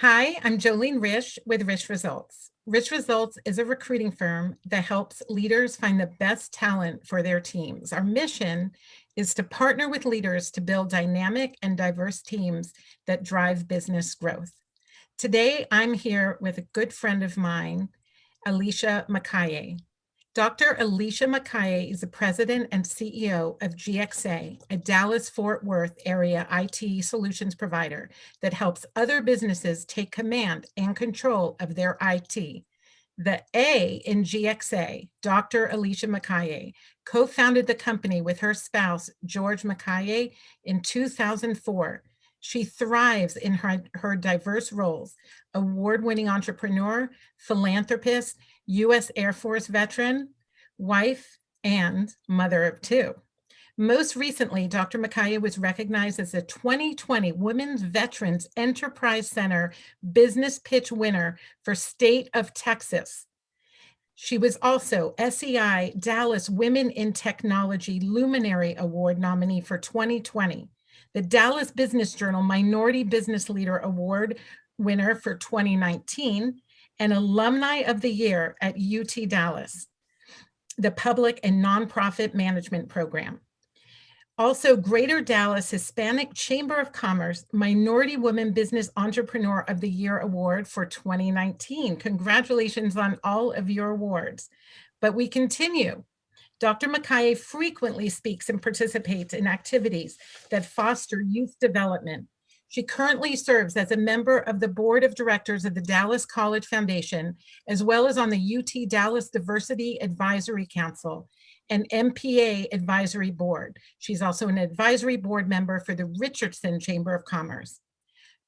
Hi, I'm Jolene Risch with Risch Results. Risch Results is a recruiting firm that helps leaders find the best talent for their teams. Our mission is to partner with leaders to build dynamic and diverse teams that drive business growth. Today, I'm here with a good friend of mine, Alicia Makaye. Dr. Alicia Makaye is the president and CEO of GXA, a Dallas-Fort Worth area IT solutions provider that helps other businesses take command and control of their IT. The A in GXA, Dr. Alicia Makaye, co-founded the company with her spouse, George Makaye, in 2004. She thrives in her diverse roles: award-winning entrepreneur, philanthropist, U.S. Air Force veteran, wife, and mother of two. Most recently, Dr. Makaye was recognized as the 2020 Women's Veterans Enterprise Center Business Pitch winner for State of Texas. She was also SEI Dallas Women in Technology Luminary Award nominee for 2020, the Dallas Business Journal Minority Business Leader Award winner for 2019, and Alumni of the Year at UT Dallas, the Public and Nonprofit Management Program. Also, Greater Dallas Hispanic Chamber of Commerce Minority Woman Business Entrepreneur of the Year Award for 2019. Congratulations on all of your awards. But we continue. Dr. Makaye frequently speaks and participates in activities that foster youth development. She currently serves as a member of the board of directors of the Dallas College Foundation, as well as on the UT Dallas Diversity Advisory Council and MPA Advisory Board. She's also an advisory board member for the Richardson Chamber of Commerce.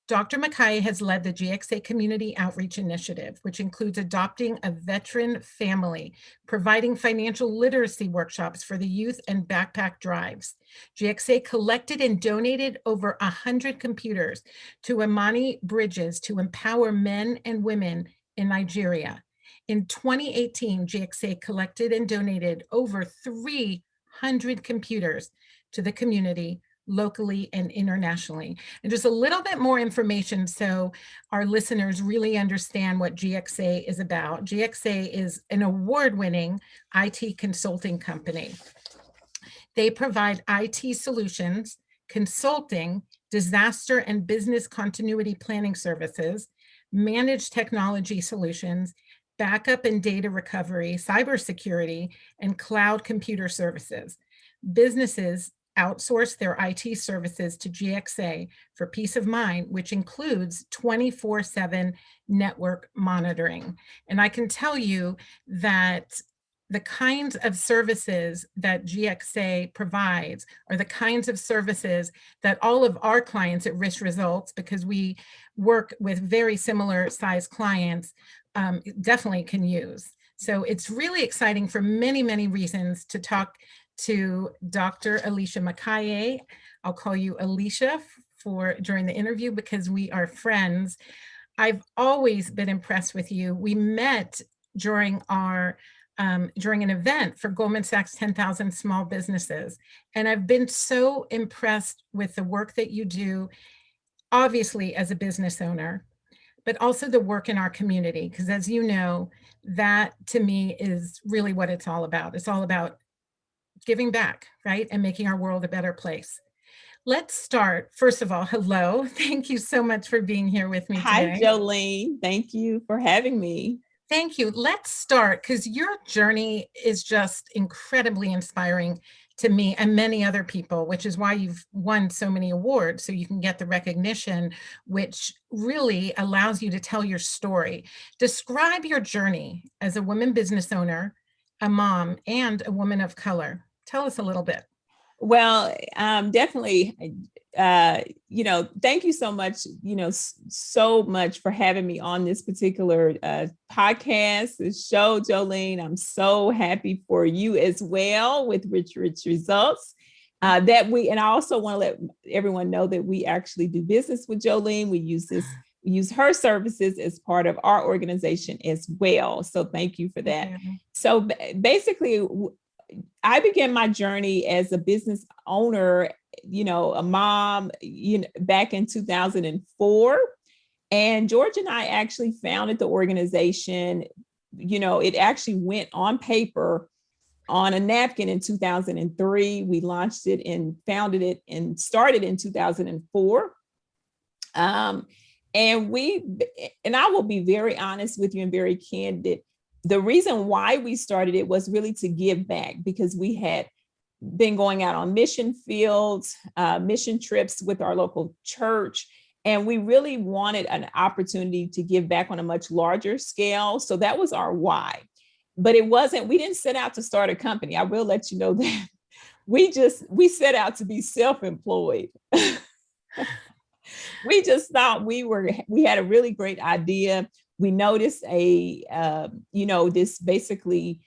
Dr. Makaye has led the GXA Community Outreach Initiative, which includes adopting a veteran family, providing financial literacy workshops for the youth, and backpack drives. GXA collected and donated over 100 computers to Imani Bridges to empower men and women in Nigeria. In 2018, GXA collected and donated over 300 computers to the community, locally and internationally. And just a little bit more information so our listeners really understand what GXA is about. GXA is an award-winning IT consulting company. They provide IT solutions, consulting, disaster and business continuity planning services, managed technology solutions, backup and data recovery, cybersecurity, and cloud computer services. Businesses outsource their IT services to GXA for peace of mind, which includes 24/7 network monitoring. And I can tell you that the kinds of services that GXA provides are the kinds of services that all of our clients at Risch Results, because we work with very similar size clients, definitely can use. So it's really exciting for many, many reasons to talk to Dr. Alicia Makaye. I'll call you Alicia during the interview because we are friends. I've always been impressed with you. We met during an event for Goldman Sachs 10,000 Small Businesses. And I've been so impressed with the work that you do, obviously as a business owner, but also the work in our community. Because as you know, that to me is really what it's all about. It's all about giving back, right? And making our world a better place. Let's start. First of all, hello. Thank you so much for being here with me Hi, today. Jolene. Thank you for having me. Thank you. Let's start because your journey is just incredibly inspiring to me and many other people, which is why you've won so many awards, so you can get the recognition, which really allows you to tell your story. Describe your journey as a woman business owner, a mom, and a woman of color. Tell us a little bit. Well, definitely, thank you so much, so much for having me on this particular podcast, this show, Jolene. I'm so happy for you as well with Risch Results. And I also want to let everyone know that we actually do business with Jolene. We use her services as part of our organization as well. So thank you for that. Mm-hmm. So basically, I began my journey as a business owner, a mom, back in 2004. And George and I actually founded the organization. It actually went on paper on a napkin in 2003. We launched it and founded it and started in 2004. And I will be very honest with you and very candid. The reason why we started it was really to give back, because we had been going out on mission fields, mission trips with our local church. And we really wanted an opportunity to give back on a much larger scale. So that was our why. But we didn't set out to start a company. I will let you know that. We set out to be self-employed. We just thought we had a really great idea. We noticed this basically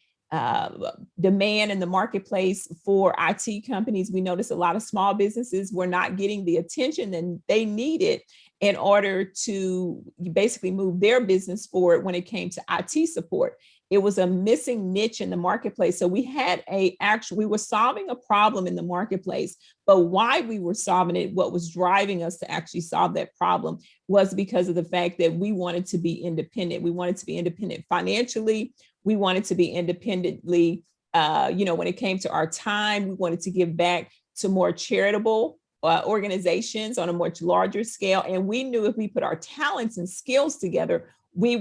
demand in the marketplace for IT companies. We noticed a lot of small businesses were not getting the attention that they needed in order to basically move their business forward when it came to IT support. It was a missing niche in the marketplace. So we were solving a problem in the marketplace, but why we were solving it, what was driving us to actually solve that problem, was because of the fact that we wanted to be independent. We wanted to be independent financially. We wanted to be independently, when it came to our time. We wanted to give back to more charitable organizations on a much larger scale. And we knew if we put our talents and skills together, we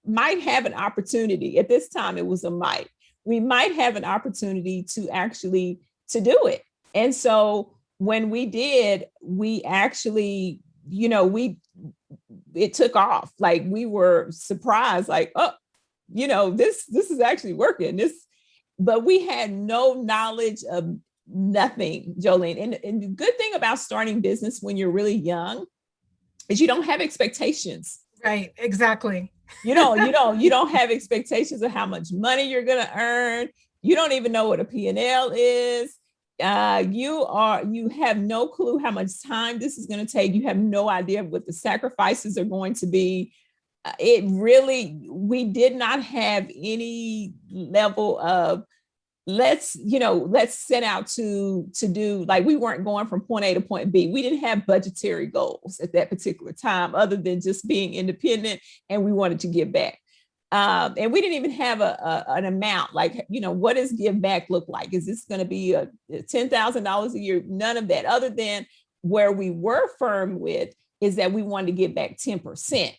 might have an opportunity. At this time, it was a might. We might have an opportunity to do it. And so when we did, we actually, it took off. Like, we were surprised, like, oh, this is actually working. But we had no knowledge of nothing, Jolene. And the good thing about starting business when you're really young is you don't have expectations. Right, exactly. You don't have expectations of how much money you're going to earn. You don't even know what a P&L is. You have no clue how much time this is going to take. You have no idea what the sacrifices are going to be. We did not have any level of let's set out to do, like, we weren't going from point A to point B. We didn't have budgetary goals at that particular time, other than just being independent, and we wanted to give back. And we didn't even have an amount, like, what does give back look like? Is this going to be a $10,000 a year? None of that, other than where we were firm with is that we wanted to give back 10%.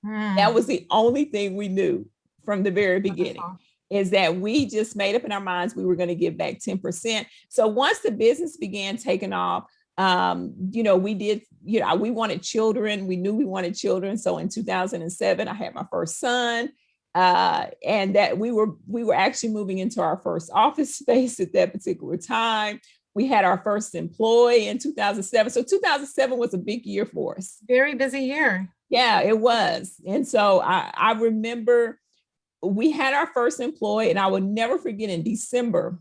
That was the only thing we knew from the very beginning. Is that we just made up in our minds we were going to give back 10%. So once the business began taking off, we did, we wanted children. We knew we wanted children. So in 2007, I had my first son, and that we were actually moving into our first office space at that particular time. We had our first employee in 2007. So 2007 was a big year for us. Very busy year. Yeah, it was. And so I remember we had our first employee, and I will never forget, in December,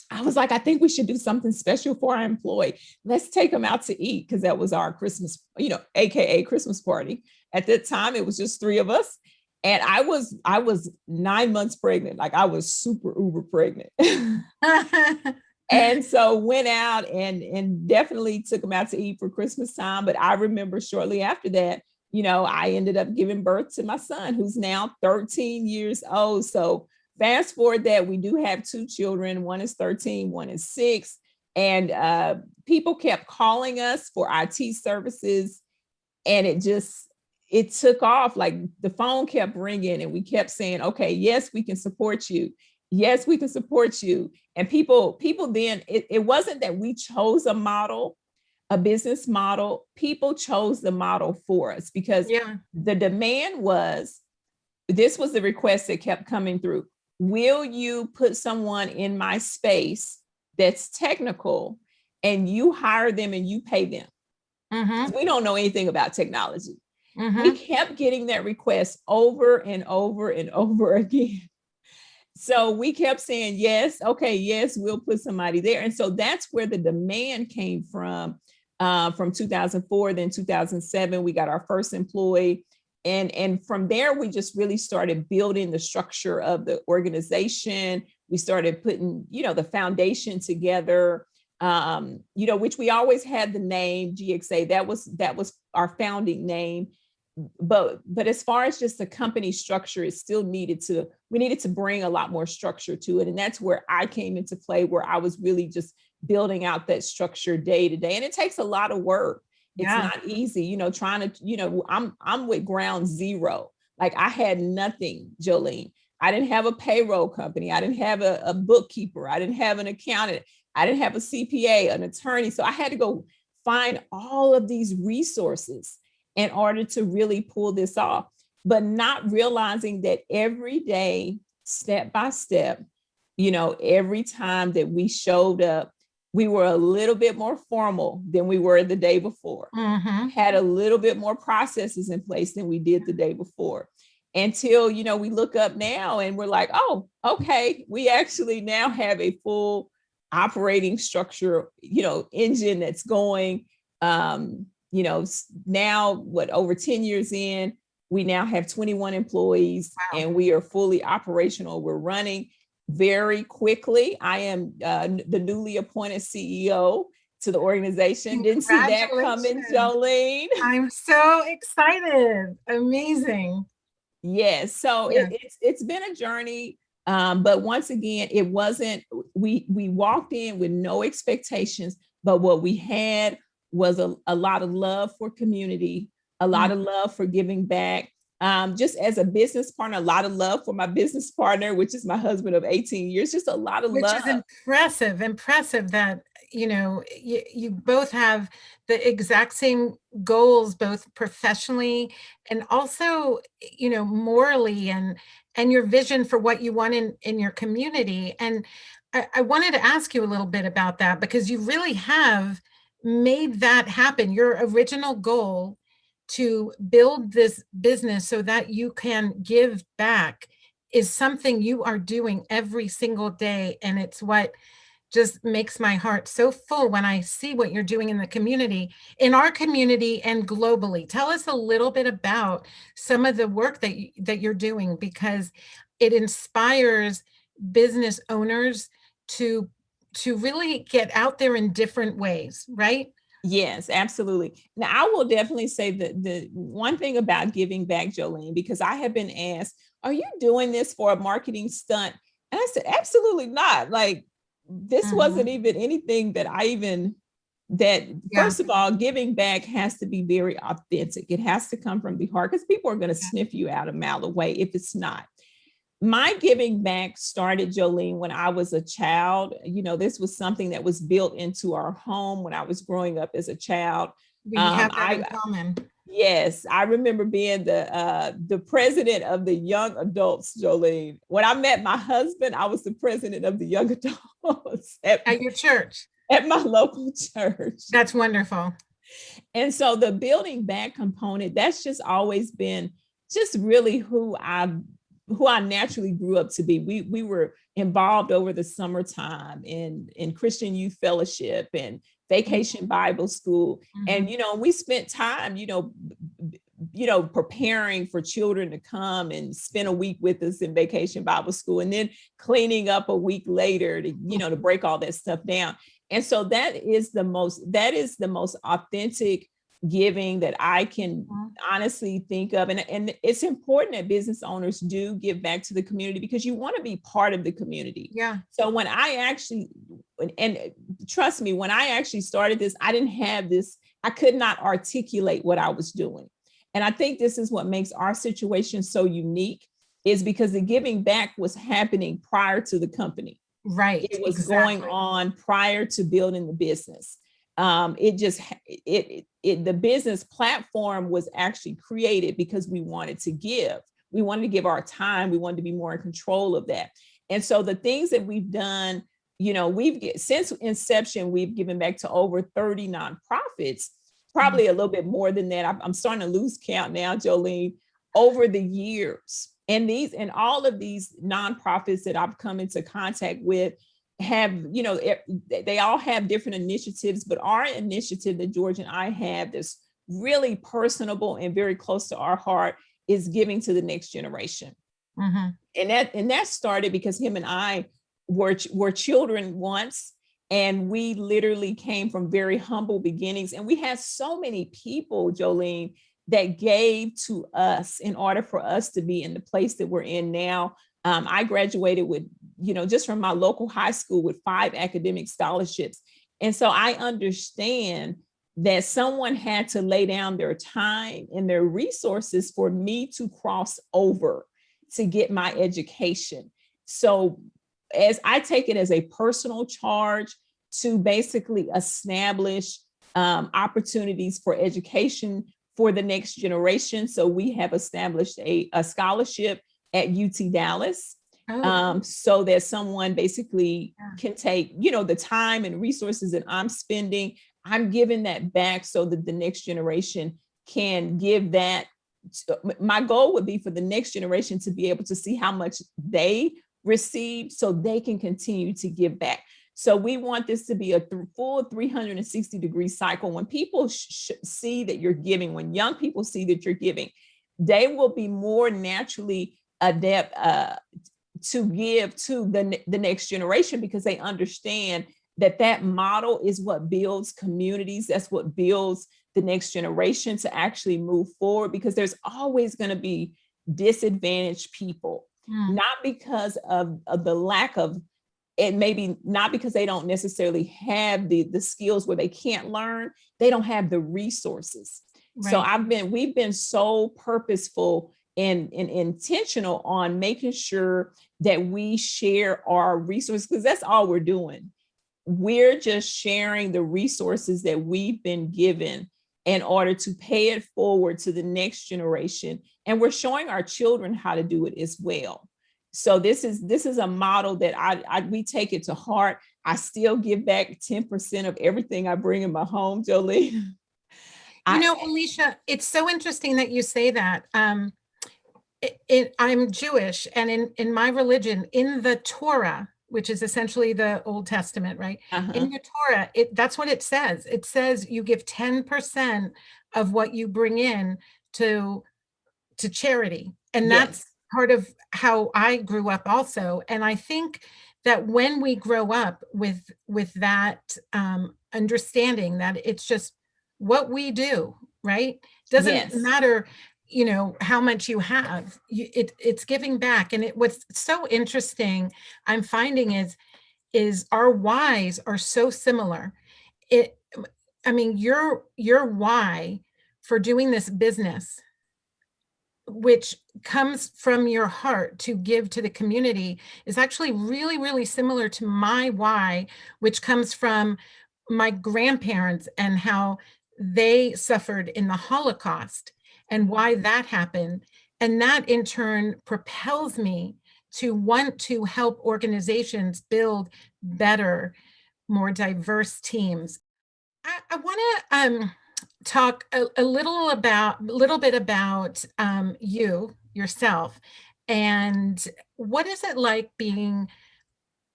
I was like, I think we should do something special for our employee. Let's take them out to eat, because that was our Christmas, AKA Christmas party. At that time, it was just 3 of us. And I was 9 months pregnant. Like, I was super uber pregnant. And so went out and definitely took them out to eat for Christmas time. But I remember shortly after that, I ended up giving birth to my son, who's now 13 years old. So fast forward that, we do have 2 children. One is 13, one is 6. And people kept calling us for IT services. And it took off. Like, the phone kept ringing, and we kept saying, okay, yes, we can support you. Yes, we can support you. And people then, it wasn't that we chose a business model. People chose the model for us, because the demand this was the request that kept coming through. Will you put someone in my space that's technical, and you hire them and you pay them? Mm-hmm. We don't know anything about technology. Mm-hmm. We kept getting that request over and over and over again. So we kept saying, yes, okay, yes, we'll put somebody there. And so that's where the demand came from 2004. Then 2007, we got our first employee. And from there, we just really started building the structure of the organization. We started putting, the foundation together. which we always had the name GXA. That was our founding name. But as far as just the company structure, we needed to bring a lot more structure to it. And that's where I came into play, where I was really just building out that structure day to day. And it takes a lot of work. It's not easy, trying to, I'm with ground zero. Like I had nothing, Jolene. I didn't have a payroll company. I didn't have a bookkeeper. I didn't have an accountant. I didn't have a CPA, an attorney. So I had to go find all of these resources in order to really pull this off, but not realizing that every day, step by step, every time that we showed up, we were a little bit more formal than we were the day before, had a little bit more processes in place than we did the day before. Until, we look up now and we're like, oh, okay, we actually now have a full operating structure, engine that's going, now over 10 years in, we now have 21 employees. Wow. And we are fully operational. We're running very quickly. I am the newly appointed CEO to the organization. Didn't see that coming, Jolene. I'm so excited. Amazing. Yes. So it's been a journey. But once again, it wasn't, we walked in with no expectations, but what we had was a lot of love for community, a lot of love for giving back. Just as a business partner, a lot of love for my business partner, which is my husband of 18 years, just a lot of love. Which is impressive that, you both have the exact same goals, both professionally and also, morally and your vision for what you want in your community. And I wanted to ask you a little bit about that, because you really have made that happen. Your original goal to build this business so that you can give back is something you are doing every single day. And it's what just makes my heart so full when I see what you're doing in the community, in our community and globally. Tell us a little bit about some of the work that you're doing, because it inspires business owners to really get out there in different ways, right? Yes, absolutely. Now, I will definitely say that the one thing about giving back, Jolene, because I have been asked, are you doing this for a marketing stunt? And I said, absolutely not. Like, this wasn't even anything first of all, giving back has to be very authentic. It has to come from the heart, because people are going to sniff you out a mile away if it's not. My giving back started, Jolene, when I was a child. This was something that was built into our home when I was growing up as a child. We have that in common. Yes, I remember being the president of the young adults, Jolene. When I met my husband, I was the president of the young adults at your church, at my local church. That's wonderful. And so the building back component, that's just always been just really who I naturally grew up to be. We were involved over the summertime in Christian Youth Fellowship and Vacation Bible School. And, we spent time, preparing for children to come and spend a week with us in Vacation Bible School, and then cleaning up a week later to, to break all that stuff down. And so that is the most authentic giving that I can honestly think of. And it's important that business owners do give back to the community, because you want to be part of the community. Yeah. So when I actually, and trust me, when I actually started this, I didn't have this, I could not articulate what I was doing. And I think this is what makes our situation so unique, is because the giving back was happening prior to the company. Right. It was going on prior to building the business. The business platform was actually created because we wanted to give. We wanted to give our time. We wanted to be more in control of that. And so the things that we've done, since inception, we've given back to over 30 nonprofits, probably a little bit more than that. I'm starting to lose count now, Jolene, over the years. And all of these nonprofits that I've come into contact with have, they all have different initiatives, but our initiative that George and I have that's really personable and very close to our heart is giving to the next generation. And that started because him and I were children once, And we literally came from very humble beginnings. And we had so many people, Jolene, that gave to us in order for us to be in the place that we're in now. I graduated with, just from my local high school with 5 academic scholarships. And so I understand that someone had to lay down their time and their resources for me to cross over to get my education. So as I take it as a personal charge to basically establish opportunities for education for the next generation. So we have established a scholarship at UT Dallas. So that someone basically can take, the time and resources that I'm spending, I'm giving that back so that the next generation can give that. My goal would be for the next generation to be able to see how much they receive so they can continue to give back. So we want this to be a full 360-degree cycle. When people see that you're giving, when young people see that you're giving, they will be more naturally adept to give to the next generation, because they understand that model is what builds communities. That's what builds the next generation to actually move forward, because there's always going to be disadvantaged people, not because of the lack of, and maybe not because they don't necessarily have the skills where they can't learn, they don't have the resources. Right. So we've been so purposeful and intentional on making sure that we share our resources, because that's all we're doing. We're just sharing the resources that we've been given in order to pay it forward to the next generation. And we're showing our children how to do it as well. So this is a model that we take it to heart. I still give back 10% of everything I bring in my home, Jolene. Alicia, it's so interesting that you say that. I'm Jewish, and in my religion, in the Torah, which is essentially the Old Testament, right? In the Torah, that's what it says. It says you give 10% of what you bring in to charity. And that's part of how I grew up also. And I think that when we grow up with that understanding that it's just what we do, right? Doesn't matter, how much you have, it's giving back. And what's so interesting I'm finding is our whys are so similar. Your why for doing this business, which comes from your heart to give to the community, is actually really, really similar to my why, which comes from my grandparents and how they suffered in the Holocaust and why that happened. And that in turn propels me to want to help organizations build better, more diverse teams. I want to talk a little bit about yourself, and what is it like being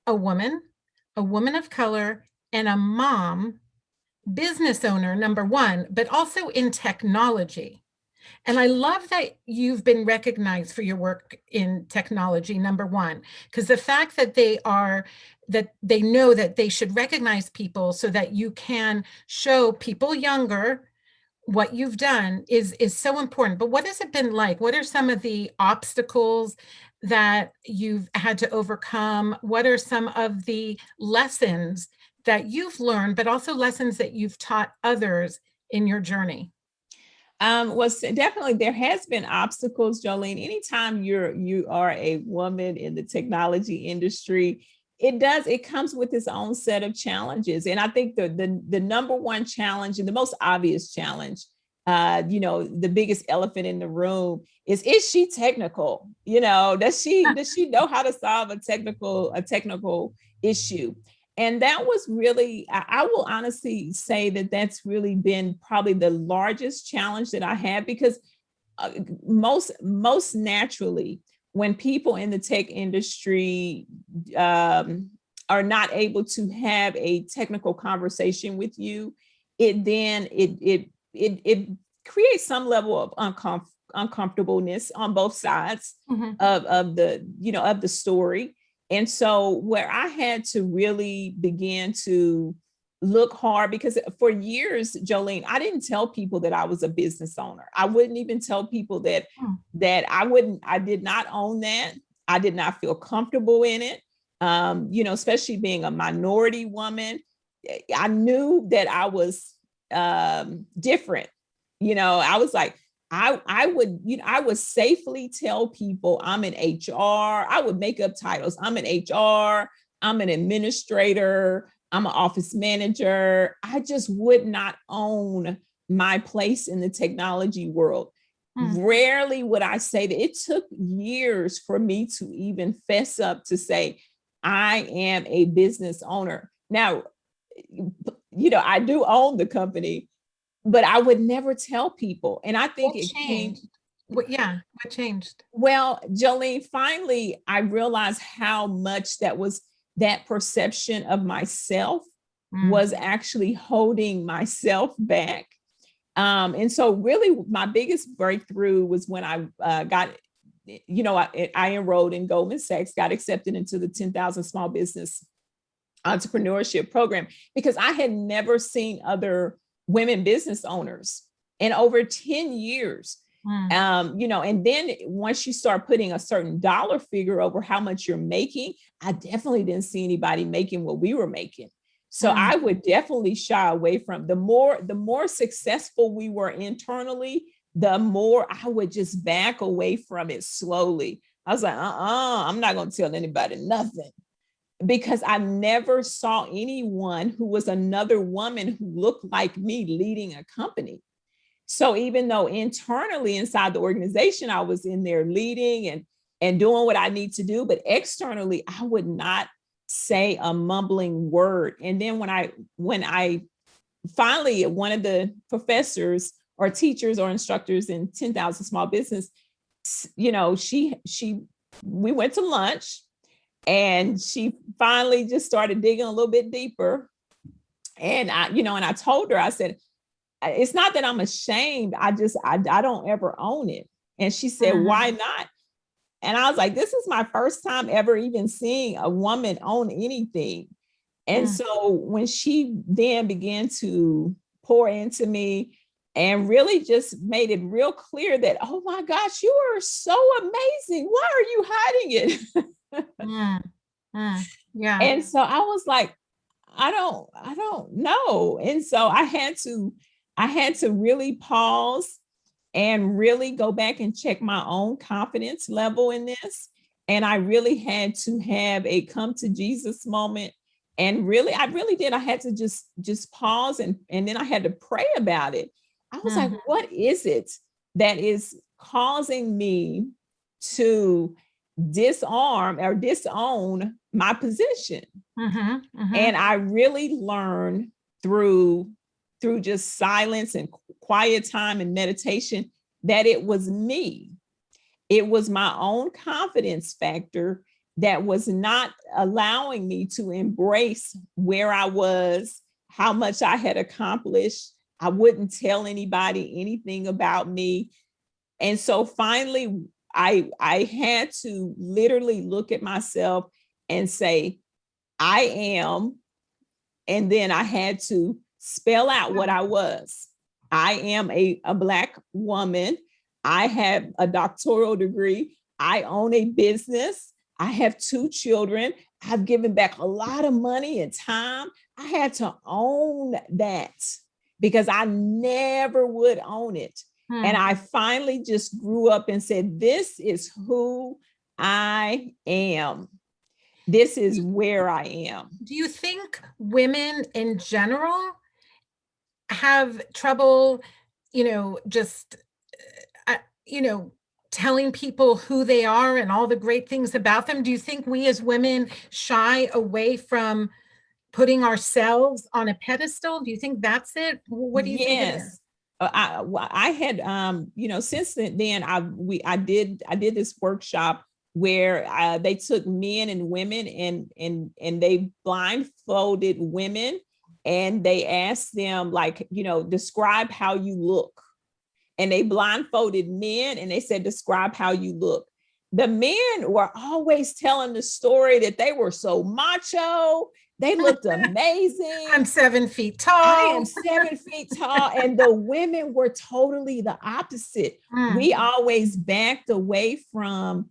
a woman of color, and a mom, business owner, number one, but also in technology. And I love that you've been recognized for your work in technology, number one, because the fact that they know that they should recognize people so that you can show people younger what you've done is so important. But what has it been like? What are some of the obstacles that you've had to overcome? What are some of the lessons that you've learned, but also lessons that you've taught others in your journey? Definitely there has been obstacles, Jolene. Anytime you are a woman in the technology industry, it comes with its own set of challenges. And I think the number one challenge, and the most obvious challenge, the biggest elephant in the room is she technical? Does she know how to solve a technical issue? And that was really, I will honestly say that that's really been probably the largest challenge that I have, because most naturally, when people in the tech industry are not able to have a technical conversation with you, it creates some level of uncomfortableness on both sides of the story. And so where I had to really begin to look hard, because for years, Jolene, I didn't tell people that I was a business owner. I wouldn't even tell people that I did not own that. I did not feel comfortable in it. Especially being a minority woman, I knew that I was different. I was like, I would safely tell people I'm in HR. I would make up titles. I'm in HR. I'm an administrator. I'm an office manager. I just would not own my place in the technology world. Rarely would I say that. It took years for me to even fess up to say, I am a business owner. Now, I do own the company, but I would never tell people. And I think What it changed? What changed? Well, Jolene, finally, I realized how much that perception of myself was actually holding myself back. And so really my biggest breakthrough was when I I enrolled in Goldman Sachs, got accepted into the 10,000 Small Business Entrepreneurship Program, because I had never seen other women business owners in over 10 years. And then once you start putting a certain dollar figure over how much you're making, I definitely didn't see anybody making what we were making. So I would definitely shy away from the more successful we were internally, the more I would just back away from it slowly. I was like, I'm not going to tell anybody nothing, because I never saw anyone who was another woman who looked like me leading a company. So even though internally inside the organization, I was in there leading and doing what I need to do, but externally, I would not say a mumbling word. And then when I finally, one of the professors or teachers or instructors in 10,000 Small Business, we went to lunch, and she finally just started digging a little bit deeper. And I told her, I said, it's not that I'm ashamed. I don't ever own it. And she said, why not? And I was like, this is my first time ever even seeing a woman own anything. And so when she then began to pour into me and really just made it real clear that, oh my gosh, you are so amazing. Why are you hiding it? Yeah. And so I was like, I don't know. And so I had to really pause and really go back and check my own confidence level in this. And I really had to have a come to Jesus moment. And really, I really did. I had to just pause and then I had to pray about it. I was like, what is it that is causing me to disarm or disown my position? And I really learned through just silence and quiet time and meditation that it was me. It was my own confidence factor that was not allowing me to embrace where I was, how much I had accomplished. I wouldn't tell anybody anything about me. And so finally, I had to literally look at myself and say, I am. And then I had to spell out what I was. I am a Black woman. I have a doctoral degree. I own a business. I have 2 children. I've given back a lot of money and time. I had to own that because I never would own it. And I finally just grew up and said, this is who I am. This is where I am. Do you think women in general have trouble, just, telling people who they are and all the great things about them? Do you think we as women shy away from putting ourselves on a pedestal? Do you think that's it? What do you think it is? I had, since then I did this workshop where they took men and women and they blindfolded women and they asked them, like, describe how you look. And they blindfolded men and they said, describe how you look. the men were always telling the story that they were so macho. They looked amazing. I'm 7 feet tall. I am 7 feet tall. And the women were totally the opposite. We always backed away from,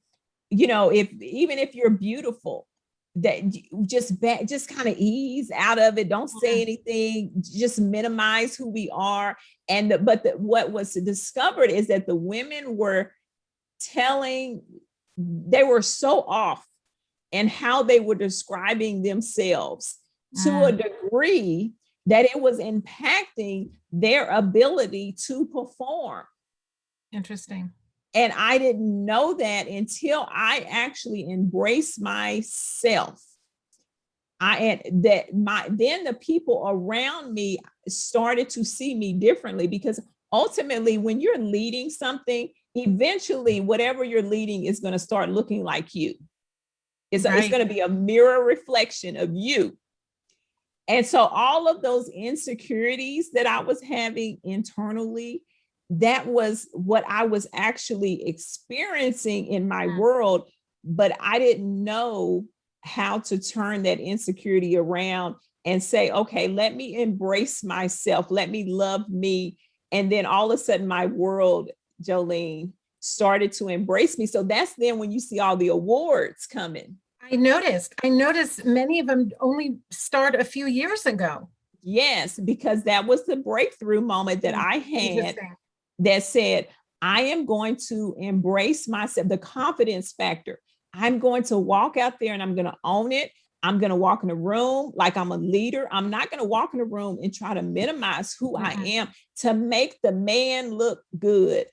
even if you're beautiful, that just kind of ease out of it. Don't say anything, just minimize who we are. What was discovered is that the women were they were so off and how they were describing themselves to a degree that it was impacting their ability to perform. Interesting. And I didn't know that until I actually embraced myself. Then the people around me started to see me differently, because ultimately when you're leading something, eventually whatever you're leading is going to start looking like you. It's going to be a mirror reflection of you. And so all of those insecurities that I was having internally, that was what I was actually experiencing in my world, but I didn't know how to turn that insecurity around and say, okay, let me embrace myself, let me love me. And then all of a sudden my world, Jolene, started to embrace me. So that's then when you see all the awards coming. I noticed many of them only start a few years ago. Yes, because that was the breakthrough moment that I had that said, I am going to embrace myself, the confidence factor. I'm going to walk out there and I'm going to own it. I'm going to walk in a room like I'm a leader. I'm not going to walk in a room and try to minimize who I am to make the man look good.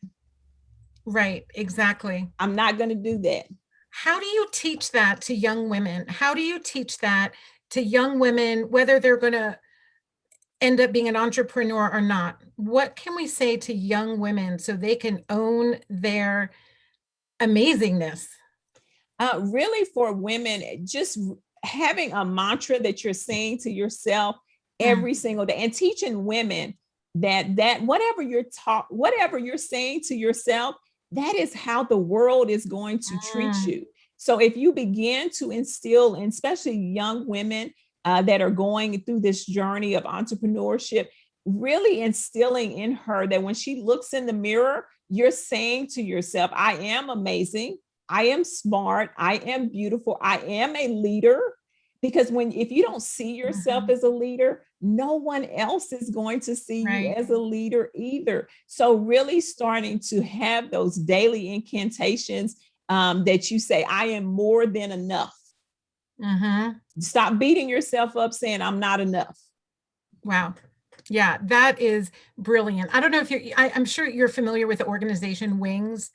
Right, exactly. I'm not going to do that. How do you teach that to young women? How do you teach that to young women, whether they're going to end up being an entrepreneur or not? What can we say to young women so they can own their amazingness? Really, for women, just having a mantra that you're saying to yourself every single day, and teaching women that whatever you're saying to yourself, that is how the world is going to treat you. So if you begin to instill, and especially young women that are going through this journey of entrepreneurship, really instilling in her that when she looks in the mirror, you're saying to yourself, I am amazing, I am smart, I am beautiful, I am a leader. Because if you don't see yourself as a leader, no one else is going to see you as a leader either. So really starting to have those daily incantations that you say, I am more than enough. Stop beating yourself up saying I'm not enough. Wow. Yeah, that is brilliant. I don't know if I'm sure you're familiar with the organization Wings.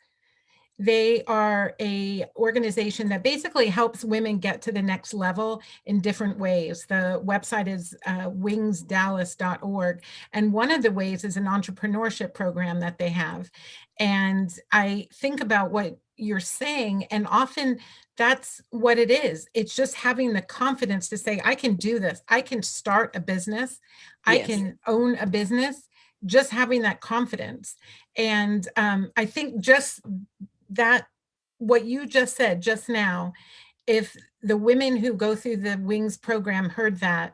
They are an organization that basically helps women get to the next level in different ways. The website is wingsdallas.org. And one of the ways is an entrepreneurship program that they have. And I think about what you're saying, and often that's what it is. It's just having the confidence to say, I can do this. I can start a business. I can own a business. Just having that confidence. And I think just that what you just said just now, if the women who go through the Wings program heard that,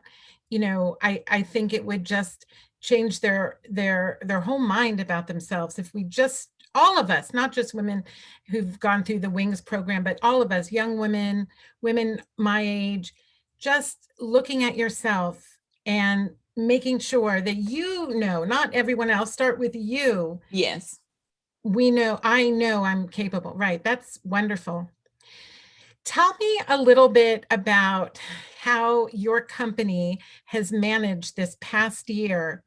I think it would just change their whole mind about themselves. If we just, all of us, not just women who've gone through the Wings program, but all of us, young women my age, just looking at yourself and making sure that not everyone else, start with you. Yes. I know I'm capable. Right. That's wonderful. Tell me a little bit about how your company has managed this past year,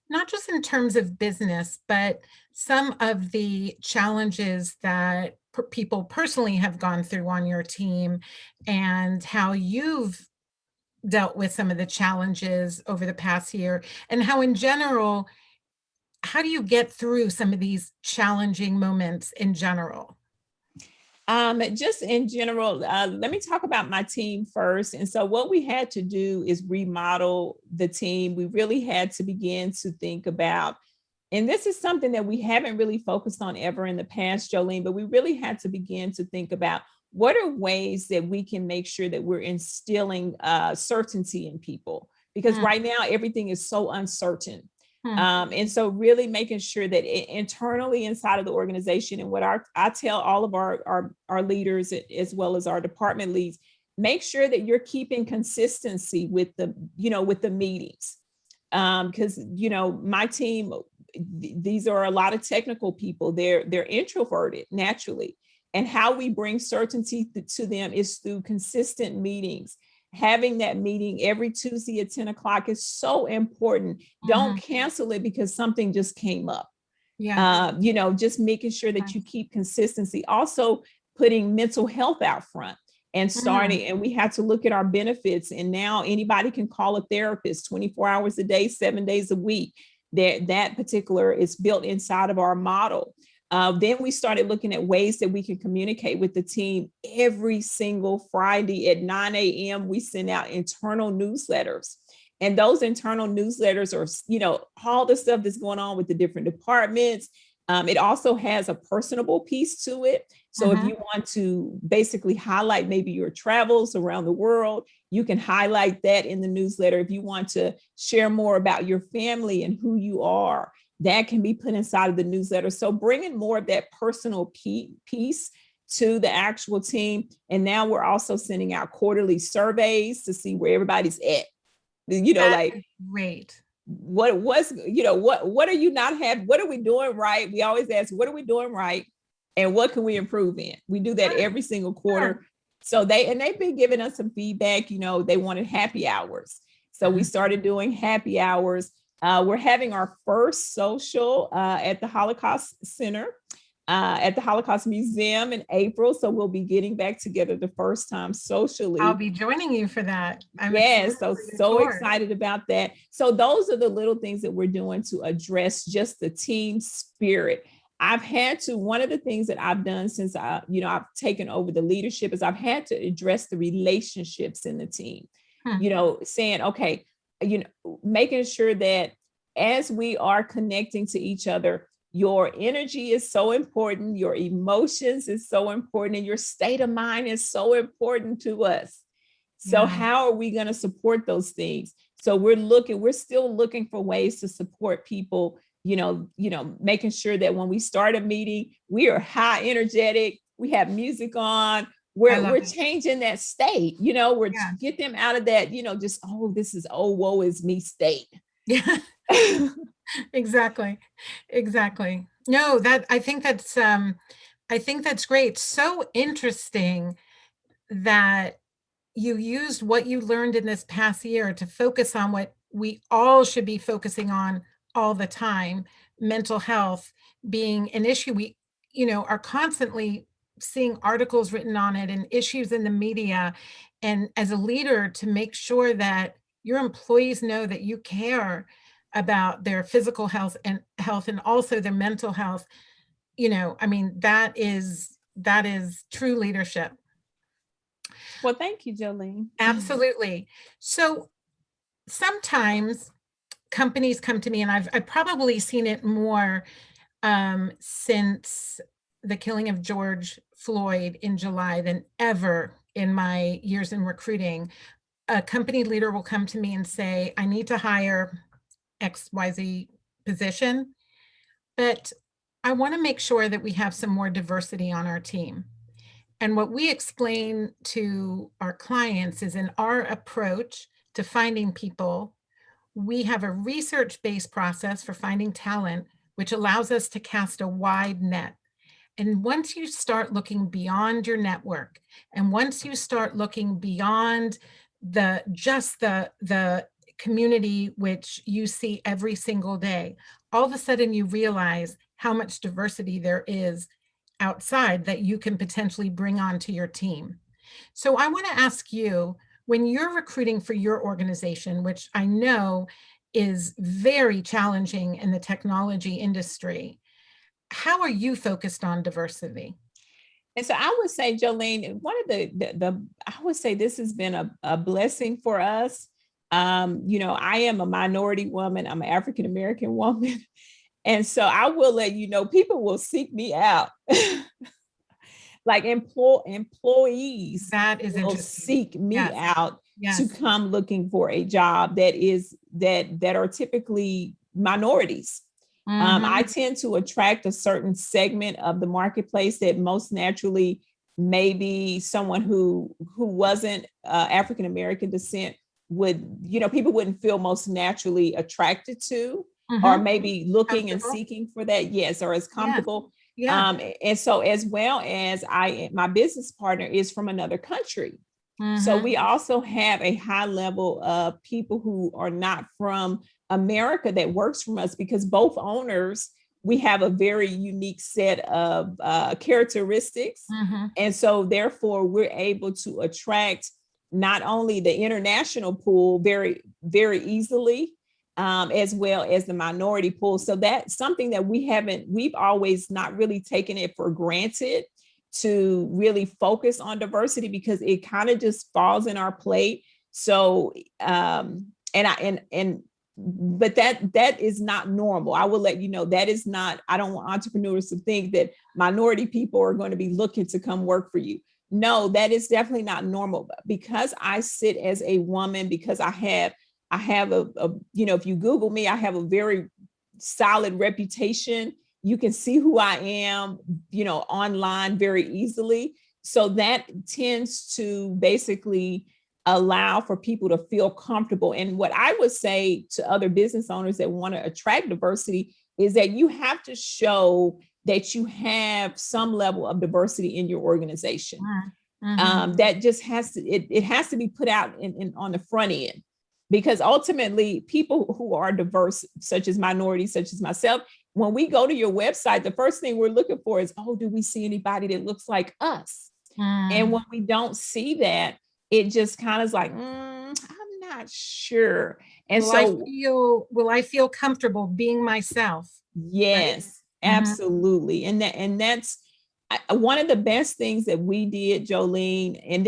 not just in terms of business, but some of the challenges that people personally have gone through on your team, and how you've dealt with some of the challenges over the past year, and how in general, how do you get through some of these challenging moments in general? Just in general, let me talk about my team first. And so what we had to do is remodel the team. We really had to begin to think about And this is something that we haven't really focused on ever in the past, Jolene, but we really had to begin to think about what are ways that we can make sure that we're instilling certainty in people, because right now everything is so uncertain. And so really making sure that internally inside of the organization, and what I tell all of our leaders as well as our department leads, make sure that you're keeping consistency with the meetings. Because my team, these are a lot of technical people. They're introverted naturally. And how we bring certainty to them is through consistent meetings. Having that meeting every Tuesday at 10 o'clock is so important. Don't cancel it because something just came up. Yeah. Just making sure that you keep consistency. Also putting mental health out front and starting, and we have to look at our benefits. And now anybody can call a therapist 24 hours a day, 7 days a week. That particular is built inside of our model. Then we started looking at ways that we can communicate with the team. Every single Friday at 9 a.m., we send out internal newsletters. And those internal newsletters are, all the stuff that's going on with the different departments. It also has a personable piece to it. So if you want to basically highlight maybe your travels around the world, you can highlight that in the newsletter. If you want to share more about your family and who you are, that can be put inside of the newsletter. So bringing more of that personal piece to the actual team. And now we're also sending out quarterly surveys to see where everybody's at. Great. What are you not having? What are we doing right? We always ask, what are we doing right? And what can we improve in? We do that every single quarter. So they've been giving us some feedback. They wanted happy hours. So we started doing happy hours. We're having our first social at the Holocaust Center, at the Holocaust Museum in April. So we'll be getting back together the first time socially. I'll be joining you for that. So excited about that. So those are the little things that we're doing to address just the team spirit. One of the things that I've done since I've taken over the leadership is I've had to address the relationships in the team, saying, okay, making sure that as we are connecting to each other, your energy is so important, your emotions is so important, and your state of mind is so important to us. So how are we going to support those things? So we're still looking for ways to support people, making sure that when we start a meeting, we are high energetic, we have music on, we're changing that state, get them out of that, woe is me state. Yeah. Exactly. No, I think that's great. So interesting that you used what you learned in this past year to focus on what we all should be focusing on all the time, mental health being an issue. We, are constantly seeing articles written on it and issues in the media. And as a leader, to make sure that your employees know that you care about their physical health and also their mental health, that is true leadership. Well, thank you, Jolene. Absolutely. So sometimes companies come to me, and I've probably seen it more since the killing of George Floyd in July than ever in my years in recruiting. A company leader will come to me and say, I need to hire XYZ position, but I want to make sure that we have some more diversity on our team. And what we explain to our clients is, in our approach to finding people, we have a research-based process for finding talent, which allows us to cast a wide net. And once you start looking beyond your network, and once you start looking beyond the community which you see every single day, all of a sudden you realize how much diversity there is outside that you can potentially bring onto your team. So I want to ask you, when you're recruiting for your organization, which I know is very challenging in the technology industry, how are you focused on diversity? And so I would say, Jolene, one of I would say this has been a blessing for us. I am a minority woman. I'm an African-American woman. And so I will let you know, people will seek me out. Like employees That is will interesting. seek me Yes. out Yes. to come looking for a job that are typically minorities. I tend to attract a certain segment of the marketplace that most naturally maybe someone who wasn't African American descent would, people wouldn't feel most naturally attracted to, or maybe looking and seeking for that. Yes, or as comfortable. Yeah. And so, as well as my business partner is from another country. So we also have a high level of people who are not from America that works from us, because both owners, we have a very unique set of characteristics. And so therefore we're able to attract not only the international pool very, very easily, as well as the minority pool. So that's something that we've always not really taken it for granted to really focus on diversity, because it kind of just falls in our plate. So, but that is not normal. I will let you know that is not, I don't want entrepreneurs to think that minority people are going to be looking to come work for you. No, that is definitely not normal. Because I sit as a woman, because I have a if you Google me, I have a very solid reputation. You can see who I am, online very easily. So that tends to basically allow for people to feel comfortable. And what I would say to other business owners that want to attract diversity is that you have to show that you have some level of diversity in your organization. That just has to, it has to be put out on the front end, because ultimately people who are diverse, such as minorities, such as myself, when we go to your website, the first thing we're looking for is, oh, do we see anybody that looks like us? And when we don't see that, it just kind of is like, I'm not sure. And will I feel comfortable being myself? Yes, right? Absolutely. And that's one of the best things that we did, Jolene, and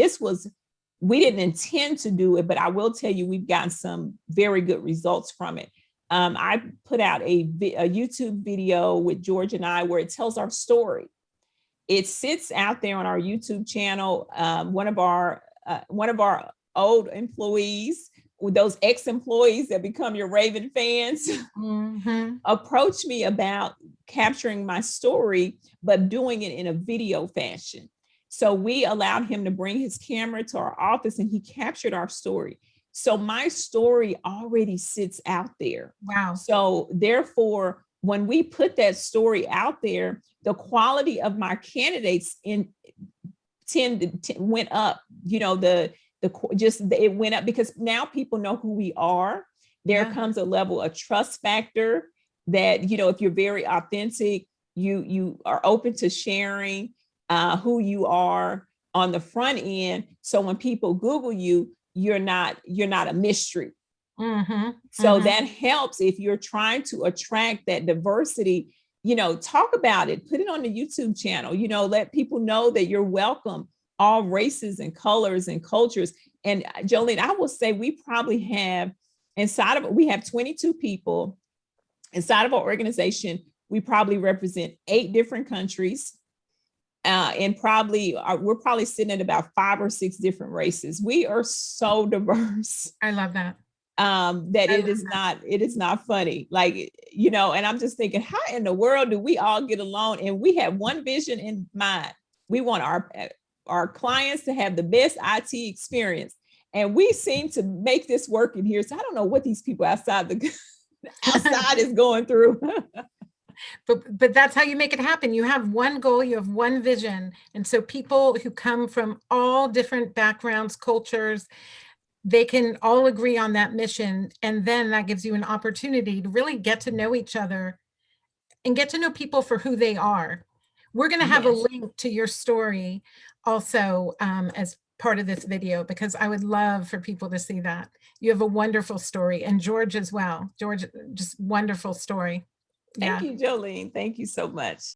we didn't intend to do it, but I will tell you, we've gotten some very good results from it. I put out a YouTube video with George and I, where it tells our story. It sits out there on our YouTube channel. One of our old employees, with those ex-employees that become your Raven fans, approached me about capturing my story, but doing it in a video fashion. So we allowed him to bring his camera to our office, and he captured our story. So my story already sits out there. Wow. So therefore, when we put that story out there, the quality of my candidates went up. It went up, because now people know who we are. There comes a level of trust factor that, if you're very authentic, you are open to sharing who you are on the front end. So when people Google you, you're not a mystery. So that helps if you're trying to attract that diversity. Talk about it, put it on the YouTube channel, let people know that you're welcome, all races and colors and cultures. And Jolene, I will say we probably have we have 22 people inside of our organization. We probably represent 8 different countries. And we're probably sitting at about 5 or 6 different races. We are so diverse. I love that. It is not funny. Like, and I'm just thinking, how in the world do we all get along? And we have one vision in mind. We want our clients to have the best IT experience. And we seem to make this work in here. So I don't know what these people outside is going through. But that's how you make it happen. You have one goal, you have one vision. And so people who come from all different backgrounds, cultures, they can all agree on that mission. And then that gives you an opportunity to really get to know each other and get to know people for who they are. We're going to have a link to your story also as part of this video, because I would love for people to see that. You have a wonderful story, and George as well. George, just wonderful story. Thank you, Jolene. Thank you so much.